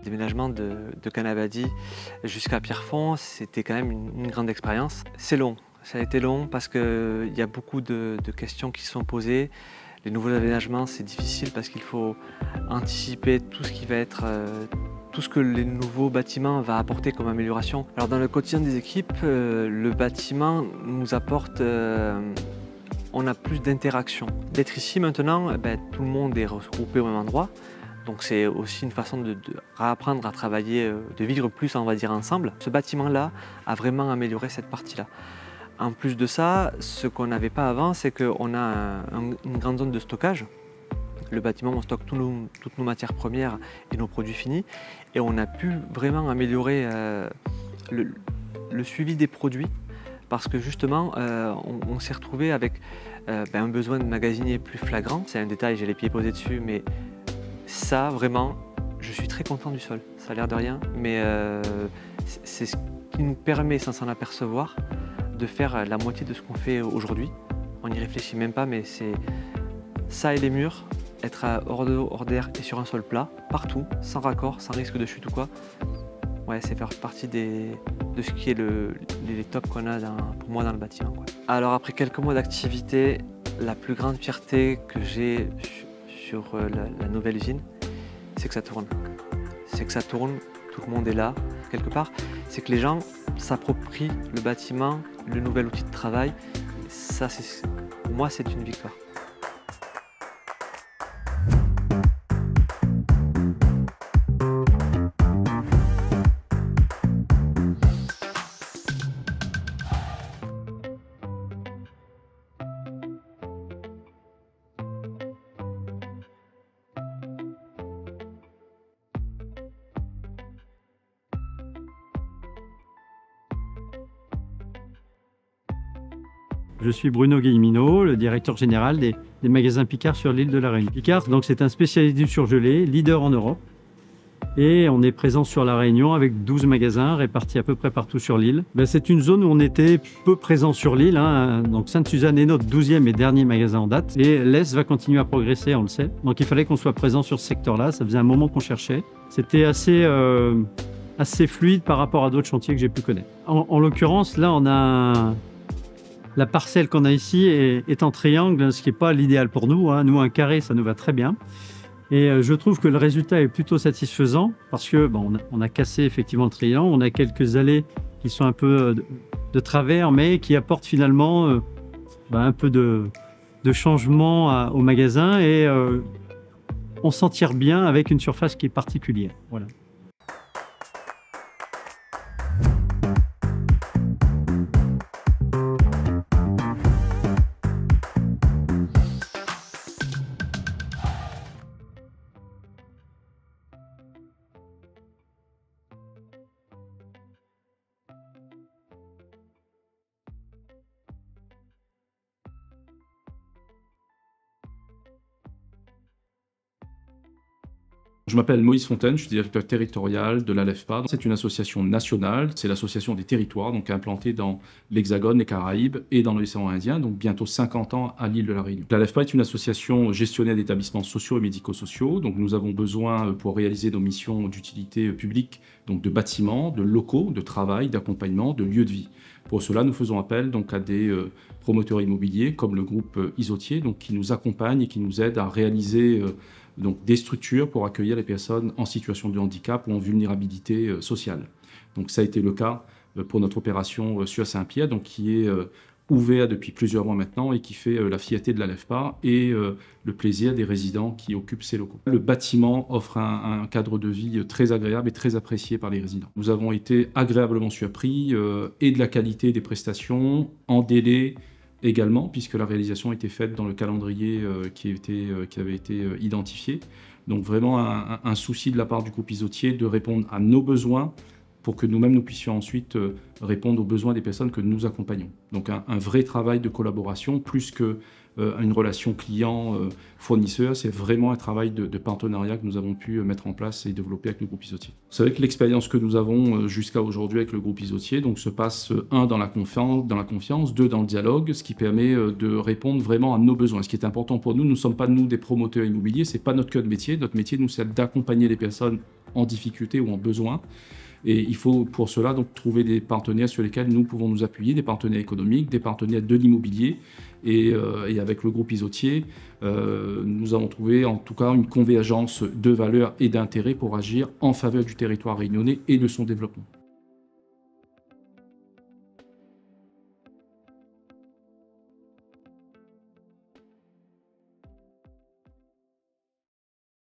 Le déménagement de Canabadie jusqu'à Pierrefonds, c'était quand même une grande expérience. C'est long, ça a été long parce qu'il y a beaucoup de questions qui sont posées. Les nouveaux aménagements, c'est difficile parce qu'il faut anticiper tout ce qui va être, tout ce que les nouveaux bâtiments vont apporter comme amélioration. Alors dans le quotidien des équipes, le bâtiment nous apporte, on a plus d'interaction. D'être ici maintenant, tout le monde est regroupé au même endroit. Donc c'est aussi une façon de réapprendre à travailler, de vivre plus, on va dire, ensemble. Ce bâtiment-là a vraiment amélioré cette partie-là. En plus de ça, ce qu'on n'avait pas avant, c'est qu'on a une grande zone de stockage. Le bâtiment, on stocke toutes nos matières premières et nos produits finis. Et on a pu vraiment améliorer le suivi des produits parce que justement, on s'est retrouvé avec un besoin de magasinier plus flagrant. C'est un détail, j'ai les pieds posés dessus, mais ça, vraiment, je suis très content du sol. Ça a l'air de rien, mais c'est ce qui nous permet, sans s'en apercevoir, de faire la moitié de ce qu'on fait aujourd'hui. On n'y réfléchit même pas, mais c'est ça et les murs, être hors d'eau, hors d'air et sur un sol plat, partout, sans raccord, sans risque de chute ou quoi. Ouais, c'est faire partie de ce qui est les tops qu'on a pour moi dans le bâtiment, quoi. Alors après quelques mois d'activité, la plus grande fierté que j'ai sur la nouvelle usine, c'est que ça tourne. C'est que ça tourne, tout le monde est là, quelque part. C'est que les gens s'approprient le bâtiment, le nouvel outil de travail. Ça, pour moi, c'est une victoire. Je suis Bruno Guilleminault, le directeur général des magasins Picard sur l'île de la Réunion. Picard, donc, c'est un spécialiste du surgelé, leader en Europe. Et on est présent sur la Réunion avec 12 magasins répartis à peu près partout sur l'île. C'est une zone où on était peu présent sur l'île. Donc Sainte-Suzanne est notre 12e et dernier magasin en date. Et l'Est va continuer à progresser, on le sait. Donc il fallait qu'on soit présent sur ce secteur-là. Ça faisait un moment qu'on cherchait. C'était assez fluide par rapport à d'autres chantiers que j'ai pu connaître. En l'occurrence, là, on a la parcelle qu'on a ici est en triangle, ce qui n'est pas l'idéal pour nous. Nous, un carré, ça nous va très bien. Et je trouve que le résultat est plutôt satisfaisant parce que on a cassé effectivement le triangle. On a quelques allées qui sont un peu de travers, mais qui apportent finalement un peu de changement au magasin et on s'en tire bien avec une surface qui est particulière. Voilà. Je m'appelle Moïse Fontaine, je suis directeur territorial de l'ALEFPA. C'est une association nationale, c'est l'association des territoires, donc implantée dans l'Hexagone, les Caraïbes et dans l'océan Indien, donc bientôt 50 ans à l'île de la Réunion. L'ALEFPA est une association gestionnaire d'établissements sociaux et médico-sociaux, donc nous avons besoin pour réaliser nos missions d'utilité publique, donc de bâtiments, de locaux, de travail, d'accompagnement, de lieux de vie. Pour cela, nous faisons appel donc à des promoteurs immobiliers comme le groupe Isotier, donc qui nous accompagnent et qui nous aident à réaliser donc des structures pour accueillir les personnes en situation de handicap ou en vulnérabilité sociale. Donc ça a été le cas pour notre opération sur Saint-Pierre, donc qui est ouvert depuis plusieurs mois maintenant et qui fait la fierté de l'ALEFPA et le plaisir des résidents qui occupent ces locaux. Le bâtiment offre un cadre de vie très agréable et très apprécié par les résidents. Nous avons été agréablement surpris et de la qualité des prestations, en délai également, puisque la réalisation a été faite dans le calendrier qui avait été identifié. Donc vraiment un souci de la part du groupe Isotier de répondre à nos besoins pour que nous-mêmes nous puissions ensuite répondre aux besoins des personnes que nous accompagnons. Donc un vrai travail de collaboration, plus que une relation client-fournisseur, c'est vraiment un travail de partenariat que nous avons pu mettre en place et développer avec le groupe Isotier. Vous savez que l'expérience que nous avons jusqu'à aujourd'hui avec le groupe Isotier donc, se passe, dans la confiance, 2, dans le dialogue, ce qui permet de répondre vraiment à nos besoins. Ce qui est important pour nous, nous ne sommes pas nous des promoteurs immobiliers, ce n'est pas notre cœur de métier. Notre métier, nous, c'est d'accompagner les personnes en difficulté ou en besoin. Et il faut pour cela donc trouver des partenaires sur lesquels nous pouvons nous appuyer, des partenaires économiques, des partenaires de l'immobilier. Et avec le groupe Isotier, nous avons trouvé en tout cas une convergence de valeurs et d'intérêts pour agir en faveur du territoire réunionnais et de son développement.